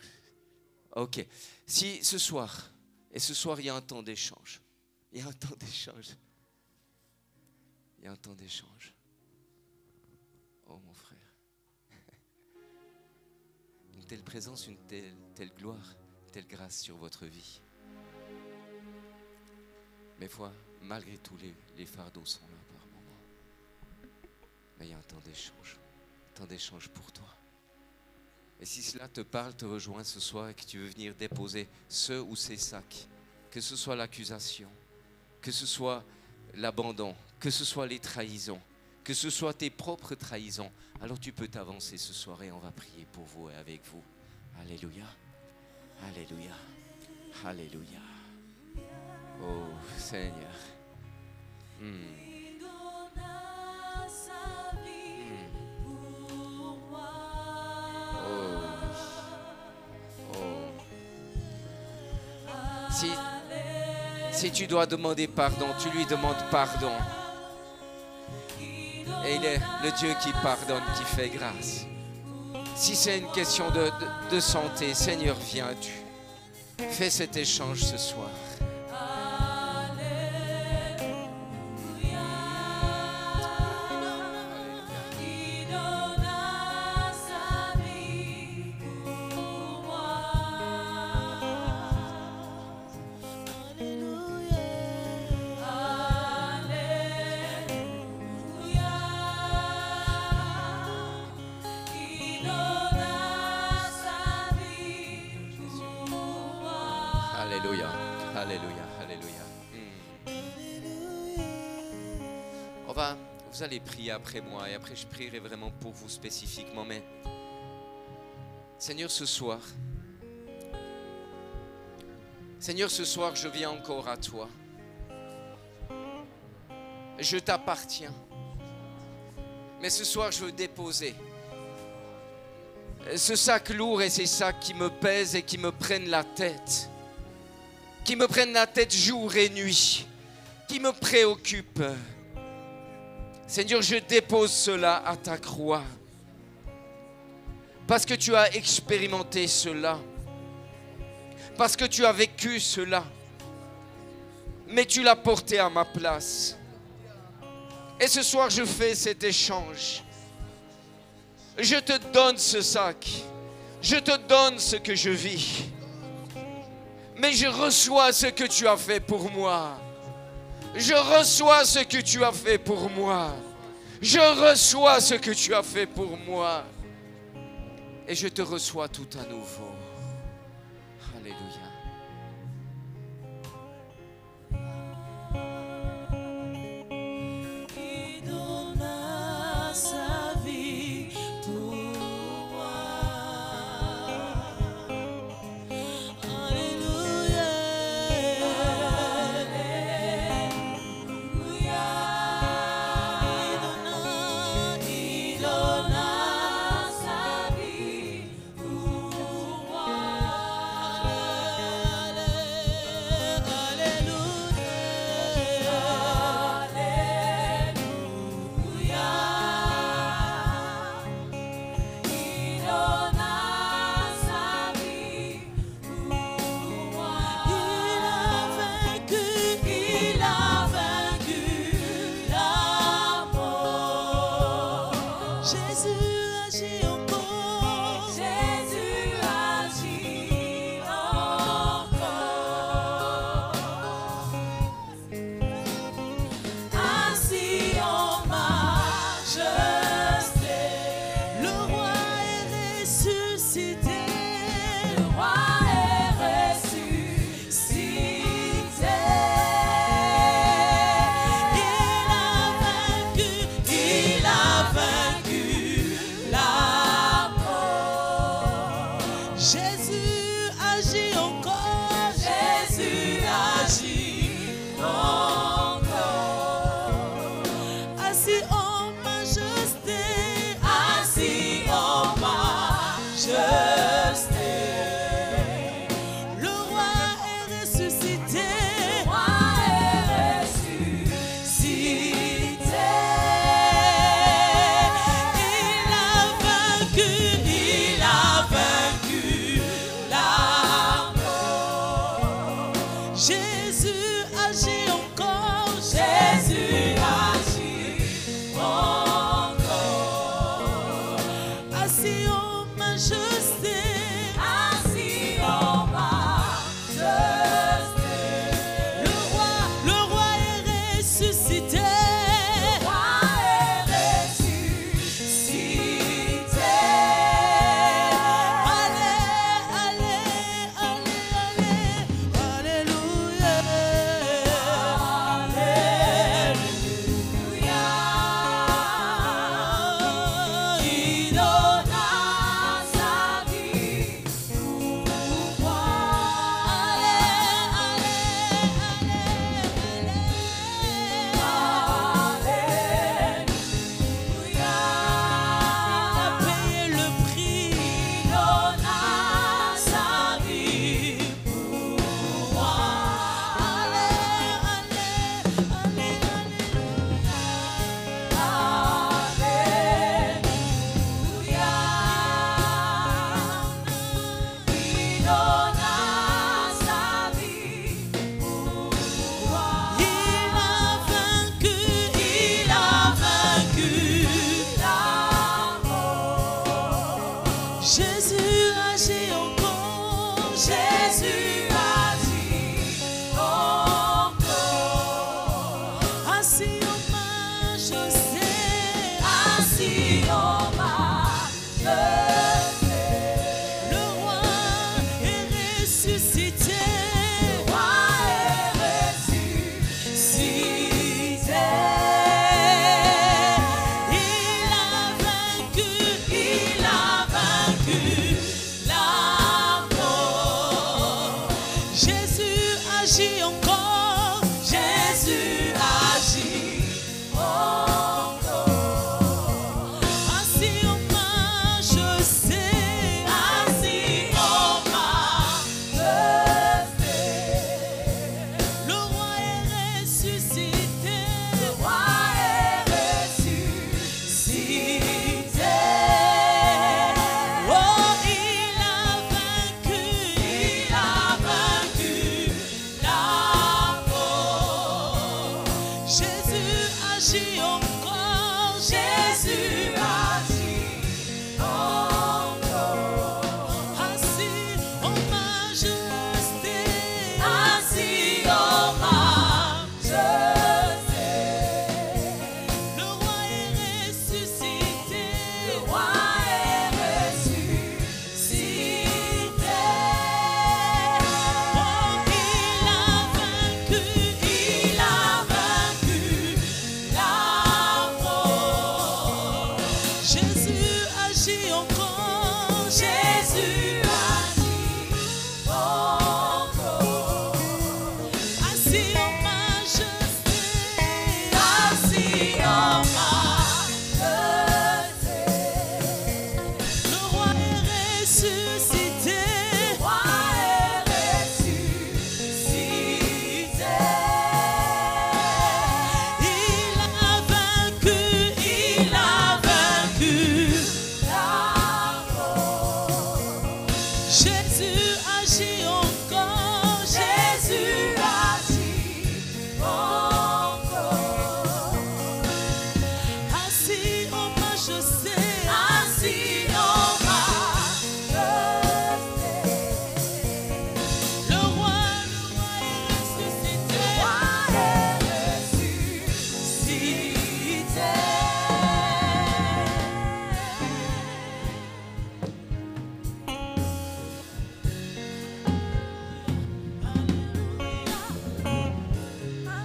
Ok. Si ce soir, et ce soir il y a un temps d'échange, il y a un temps d'échange. Il y a un temps d'échange. Oh mon frère. Une telle présence, une telle gloire, une telle grâce sur votre vie. Mais malgré tout, les fardeaux sont là par moment. Mais il y a un temps d'échange pour toi. Et si cela te parle, te rejoint ce soir et que tu veux venir déposer ce ou ces sacs, que ce soit l'accusation, que ce soit l'abandon, que ce soit les trahisons, que ce soit tes propres trahisons, alors tu peux t'avancer ce soir et on va prier pour vous et avec vous. Alléluia. Alléluia. Alléluia. Oh Seigneur. Si tu dois demander pardon, tu lui demandes pardon. Et il est le Dieu qui pardonne, qui fait grâce. Si c'est une question de santé, Seigneur, viens-tu. Fais cet échange ce soir. Alléluia, alléluia, alléluia. Vous allez prier après moi et après je prierai vraiment pour vous spécifiquement. Mais Seigneur, ce soir, je viens encore à toi. Je t'appartiens. Mais ce soir, je veux déposer ce sac lourd et ces sacs qui me pèsent et qui me prennent la tête. Qui me prennent la tête jour et nuit. Qui me préoccupent. Seigneur, je dépose cela à ta croix. Parce que tu as expérimenté cela. Parce que tu as vécu cela. Mais tu l'as porté à ma place. Et ce soir, je fais cet échange. Je te donne ce sac. Je te donne ce que je vis. Mais je reçois ce que tu as fait pour moi. Je reçois ce que tu as fait pour moi. Je reçois ce que tu as fait pour moi. Et je te reçois tout à nouveau. Alléluia. Jésus agit encore, Jésus agit encore. Ainsi en majesté, ainsi en majesté. Le roi est ressuscité, le roi est ressuscité.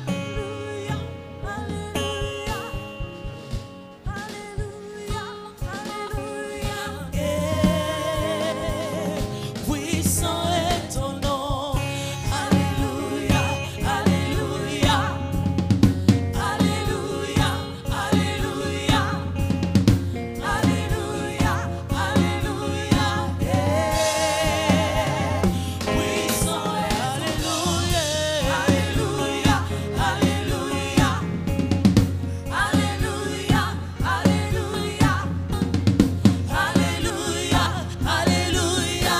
Alléluia, alléluia, alléluia, alléluia. Puissant est ton nom. Alléluia, alléluia, alléluia, alléluia, alléluia, alléluia. Puissant est alléluia, alléluia, alléluia, alléluia, alléluia, alléluia, alléluia.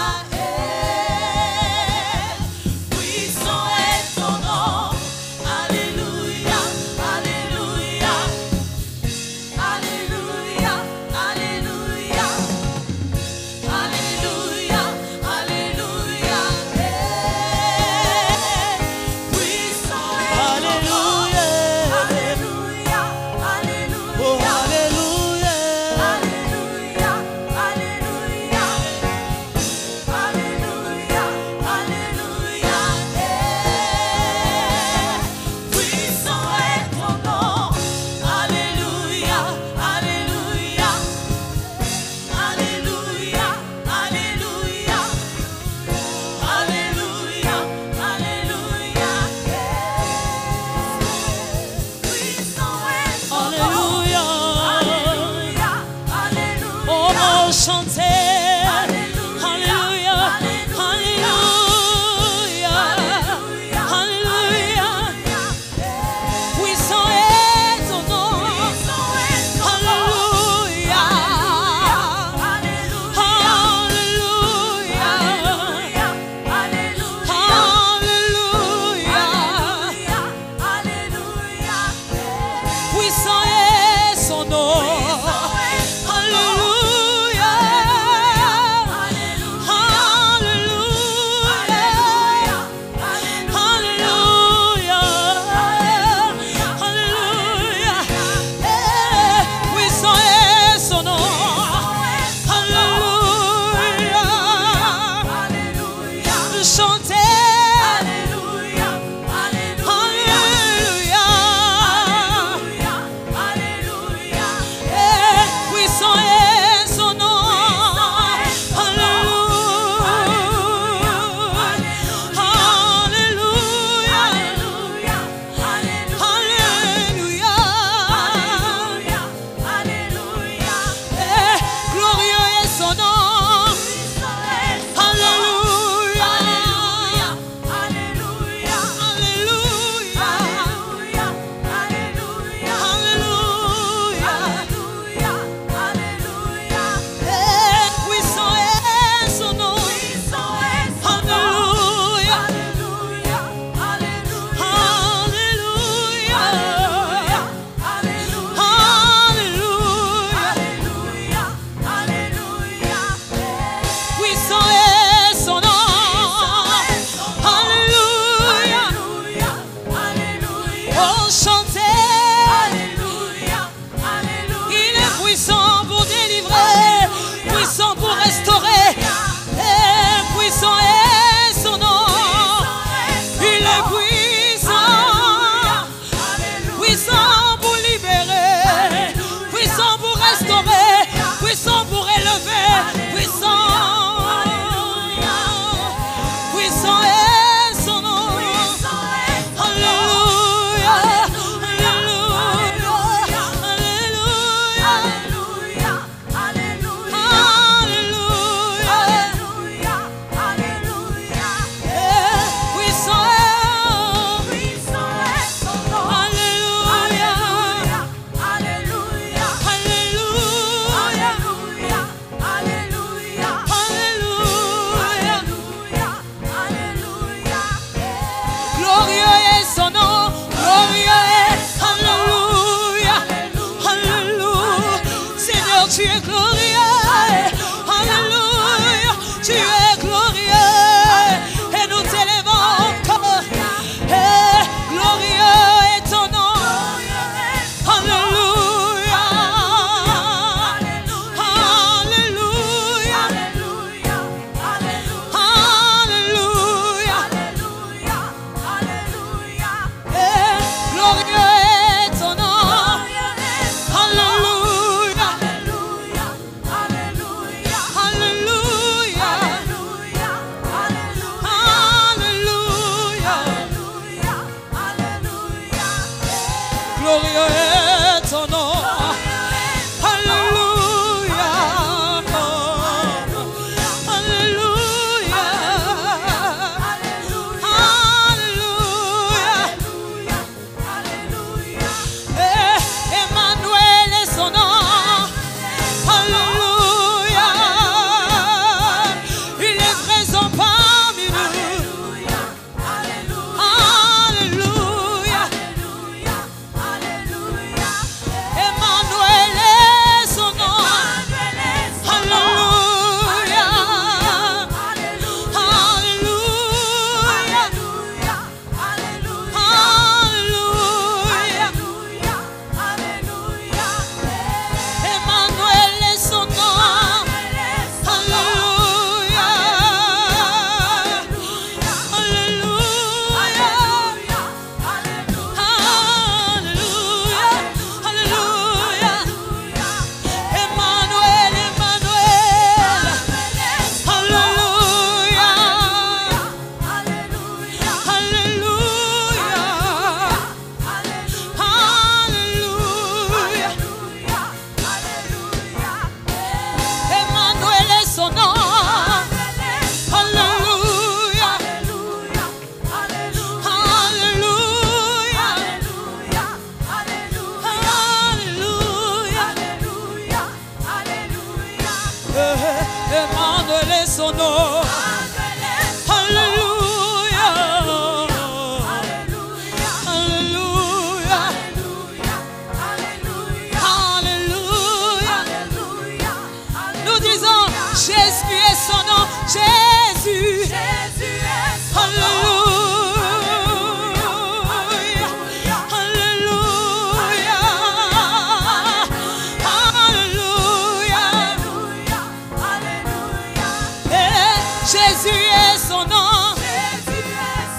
est son nom.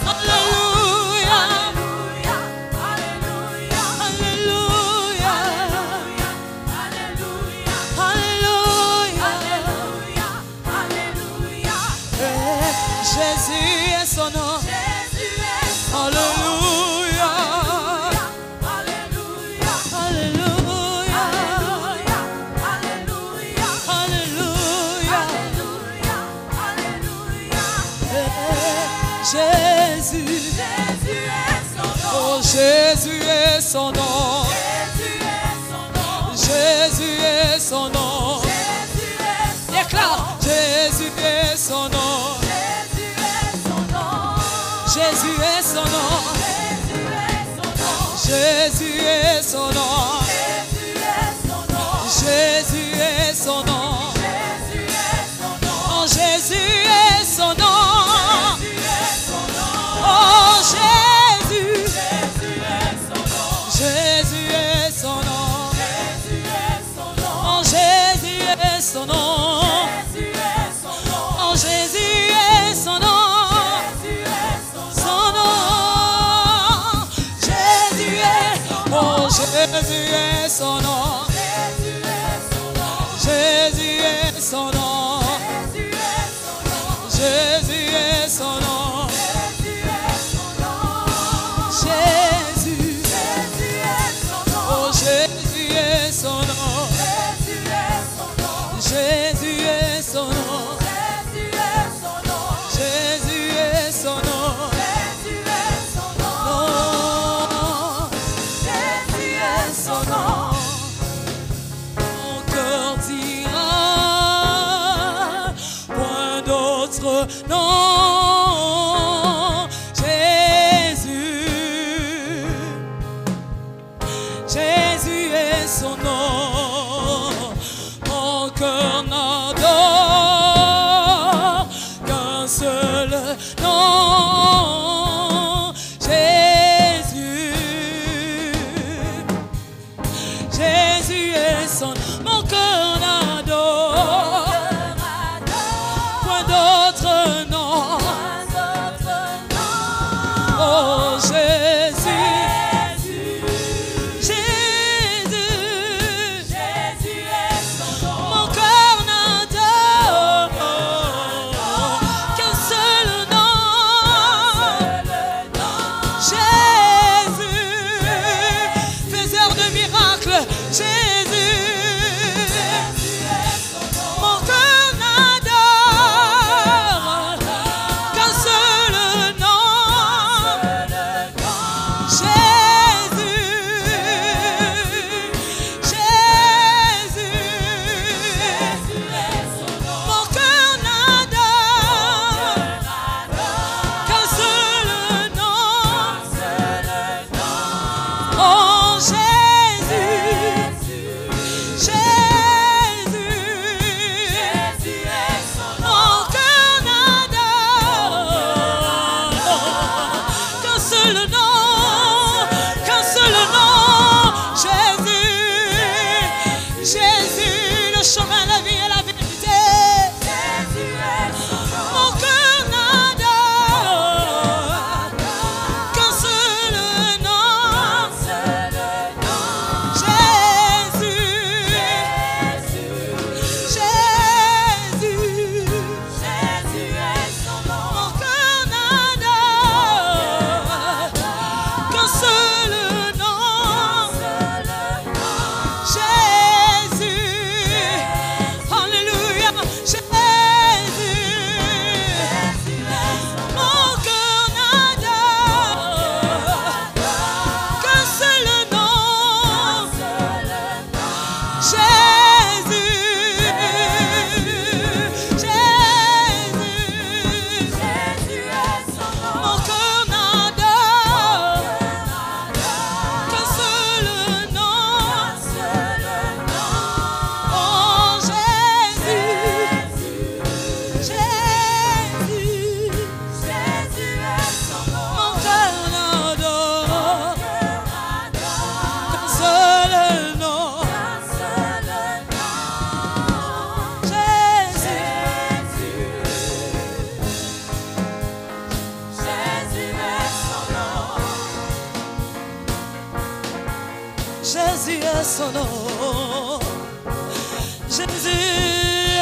Alléluia. Alléluia. Alléluia. Jésus est son nom. Alléluia. Jésus, oh Jésus est son nom. Jésus est son nom. Déclare, Jésus est son nom. Jésus est son nom. Jésus est son nom. Jésus est son nom. Oh Jésus est son nom. Oh Jésus, Jésus est son nom. Oh Jésus est son nom. Oh Jésus est son nom. Son nom. Jésus est. Oh Jésus est son nom. Jésus est son nom. Jésus est son nom. Jésus, oh Jésus est son nom. Jésus est son nom. Jésus est son nom. Non, Jésus est son nom. Mon cœur dira point d'autre nom. Jésus est son nom, mon cœur n'adore qu'un seul nom, Jésus. Jésus est son nom, mon cœur n'adore point d'autre nom. Oh Jésus. Mon cœur n'adore qu'un seul nom. est son nom. Jésus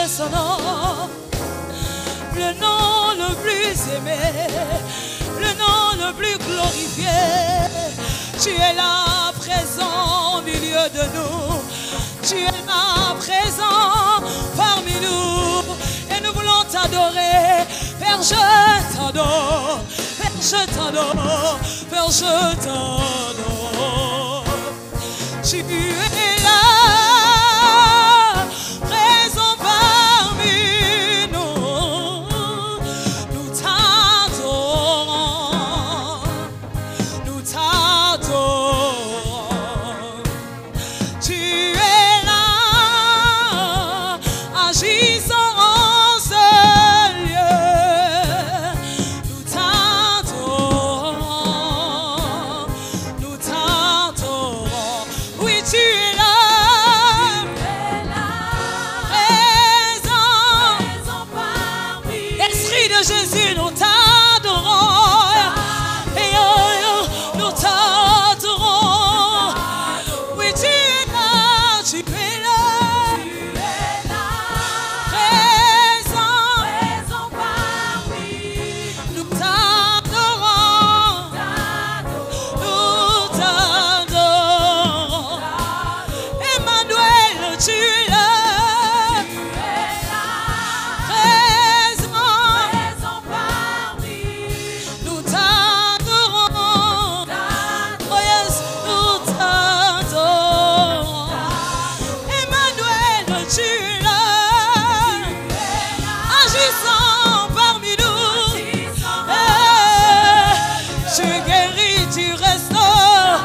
est son nom. Le nom le plus aimé, le nom le plus glorifié. Tu es là présent au milieu de nous. Tu es là présent parmi nous. Et nous voulons t'adorer. Père, je t'adore. Père, je t'adore. Père, je t'adore. Tu es là, présent parmi nous. Nous t'adorons. Nous t'adorons. Tu es là, agissant en ce lieu. Nous t'adorons. Nous t'adorons. Oui, tu es là. Esprit de Jésus, nous t'adorons. Et nous t'adorons. Oui, tu es là, tu es là. Présent parmi nous. T'adorons. Nous t'adorons. Emmanuel, tu es là. Nous t'adorons. Oh yes, nous t'adorons. Emmanuel, tu es là. Agissant parmi nous. Tu guéris, tu restaures,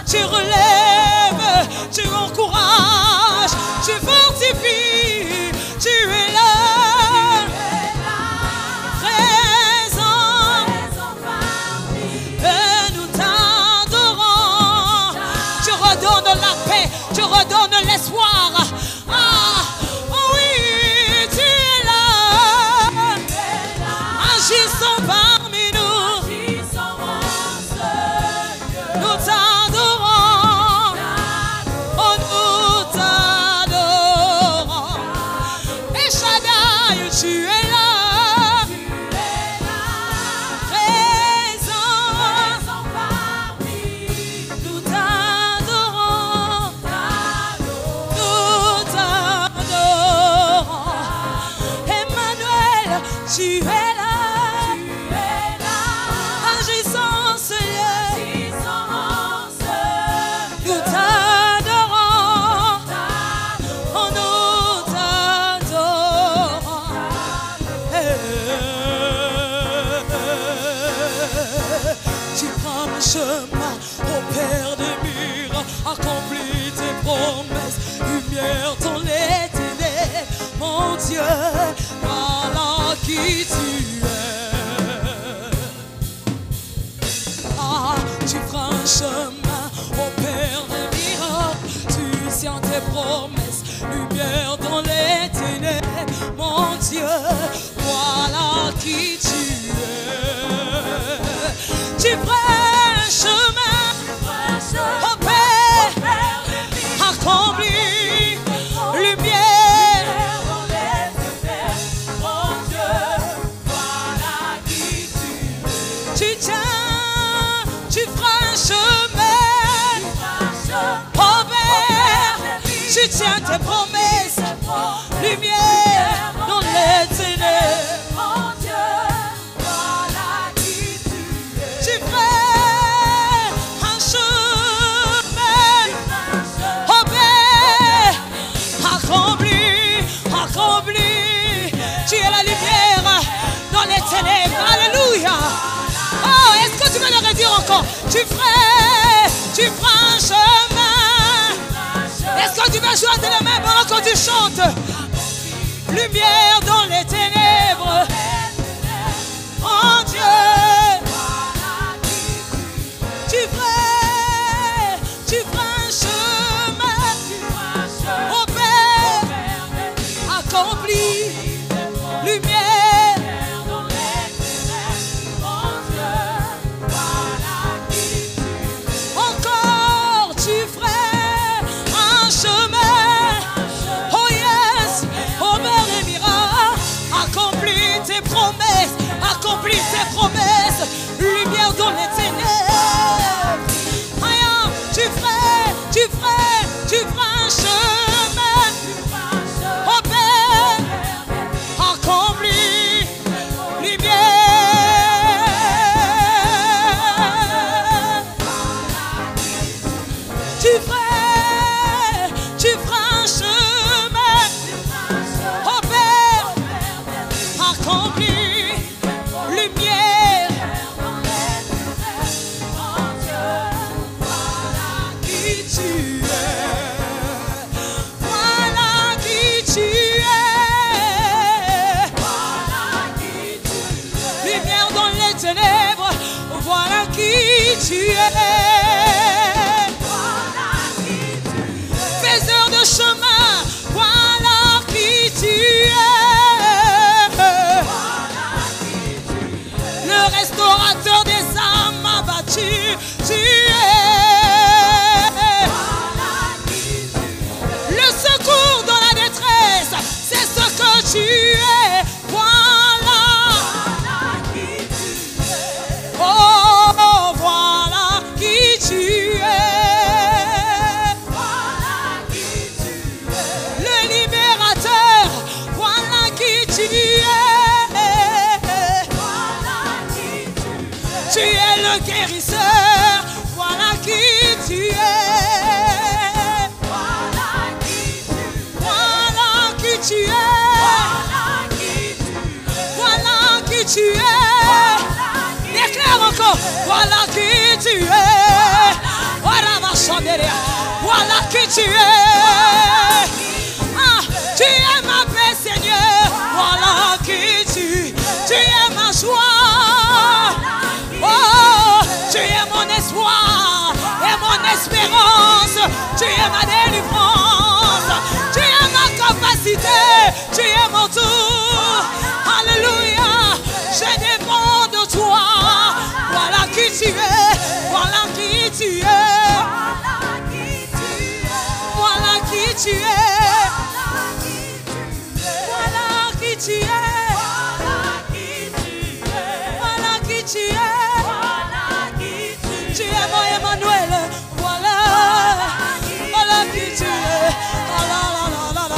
tu relèves, tu encourages, tu fortifies. Tu es là. Et nous t'adorons. Tu redonnes la paix, tu redonnes l'espoir. Ah, oh oui, tu es là. Agissant parmi nous. Nous t'adorons. Oh, nous t'adorons. Et Shaddai, tu es là. Nous t'adorons. Nous t'adorons. Emmanuel, tu es là. Agissant en ce lieu. Nous t'adorons. Oh, nous t'adorons. Tu prends le chemin au Père des miracles, accomplis tes promesses, lumière dans les ténèbres. Mon Dieu, voilà qui tu es. Ah, tu prends un chemin au Père des miracles, tu tiens tes promesses, lumière dans les ténèbres. Mon Dieu, voilà qui tu es. Tu prends un chemin au Père, accomplis lumière. Tu tiens, tu feras un chemin au Père, tu tiens tes promesses, lumière dans les ténèbres. Tu feras un chemin au Père, accompli, tu es la lumière dans les ténèbres. Alléluia. Oh, est-ce que tu veux le redire encore? Tu feras un chemin. Est-ce que tu vas chanter les mêmes pendant que tu chantes? Lumière dans les ténèbres. Oh Dieu. Tu feras un chemin au Père, accompli, lumière. Encore tu feras accomplis tes promesses, lumière dans les ténèbres. Rien, tu feras un chemin, oh Père, accomplis lumière. Tu feras un chemin, oh Père, accomplis lumière. Voilà qui tu es. Lumière dans les ténèbres, voilà qui tu es. Faiseur de chemin, voilà qui tu es. Le restaurateur des âmes abattues, tu es. Le secours dans la détresse, c'est ce que tu es. Voilà. Oh, voilà qui tu es. Le libérateur, voilà qui tu es. Tu es le guérisseur, voilà qui tu es. Voilà qui tu es. Voilà qui tu es. Déclare encore, voilà qui tu es. Voilà ma chandelière, voilà qui tu es. Ah, tu es ma paix, Seigneur. Voilà qui tu es ma joie. Oh, tu es mon espoir et mon espérance. Tu es ma délivrance. Tu es ma capacité. Tu es mon tout. Alléluia. Je dépends de toi. Voilà qui tu es. Voilà qui tu es. Voilà qui tu es. Voilà qui tu es. Voilà qui tu es. Tu es mon Emmanuel, voilà, voilà qui tu es, ah la la la la la,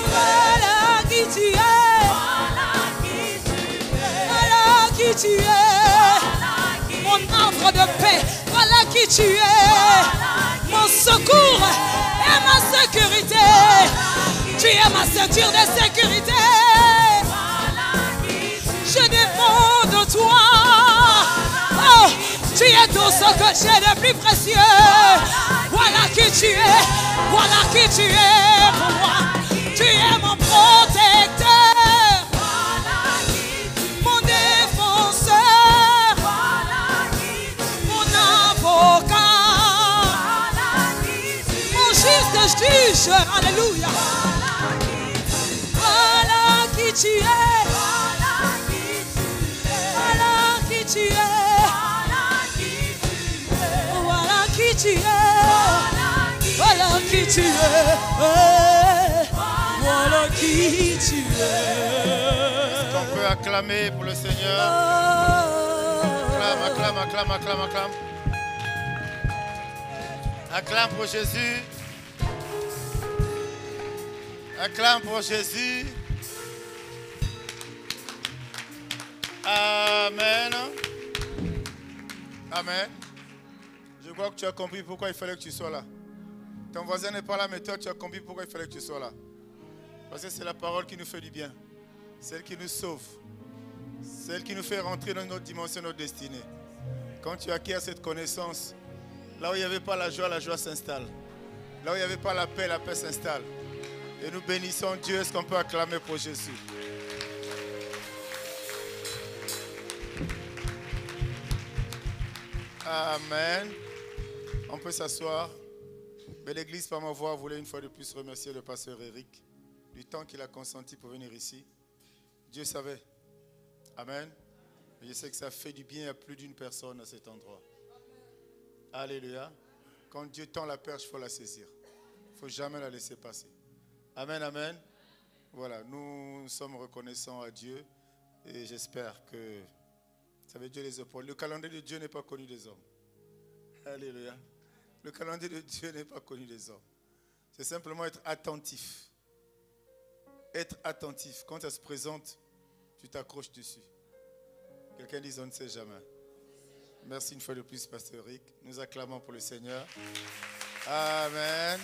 voilà qui tu es, voilà qui tu es, mon arbre de paix, voilà qui tu es, mon secours et ma sécurité, tu es ma ceinture de sécurité, je dépends de toi. Oh, tu es tout ce que j'ai de plus précieux. Voilà qui tu es. Voilà qui tu es pour moi. Tu es mon protecteur, mon défenseur, mon avocat, mon juste juge. Alléluia. Voilà qui tu es. Voilà qui tu es. Voilà qui tu es. Voilà qui tu es. Voilà qui tu es. Est-ce qu'on peut acclamer pour le Seigneur? Acclame, acclame, acclame, acclame, acclame. Acclame pour Jésus. Acclame pour Jésus. Amen. Amen. Je crois que tu as compris pourquoi il fallait que tu sois là. Ton voisin n'est pas là, mais toi, tu as compris pourquoi il fallait que tu sois là. Parce que c'est la parole qui nous fait du bien. Celle qui nous sauve. Celle qui nous fait rentrer dans notre dimension, notre destinée. Quand tu acquiers cette connaissance, là où il n'y avait pas la joie s'installe. Là où il n'y avait pas la paix s'installe. Et nous bénissons Dieu. Est-ce qu'on peut acclamer pour Jésus? Amen. On peut s'asseoir. Mais l'Église, par ma voix, voulait une fois de plus remercier le pasteur Eric du temps qu'il a consenti pour venir ici. Dieu savait. Amen. Et je sais que ça fait du bien à plus d'une personne à cet endroit. Alléluia. Quand Dieu tend la perche, il faut la saisir. Il ne faut jamais la laisser passer. Amen, amen. Voilà, nous sommes reconnaissants à Dieu Et j'espère que, vous savez, Dieu les épaules. Le calendrier de Dieu n'est pas connu des hommes. Alléluia. Le calendrier de Dieu n'est pas connu des hommes. C'est simplement être attentif. Être attentif. Quand ça se présente, tu t'accroches dessus. Quelqu'un dit, on ne sait jamais. Merci une fois de plus, Pasteur Rick. Nous acclamons pour le Seigneur. Amen.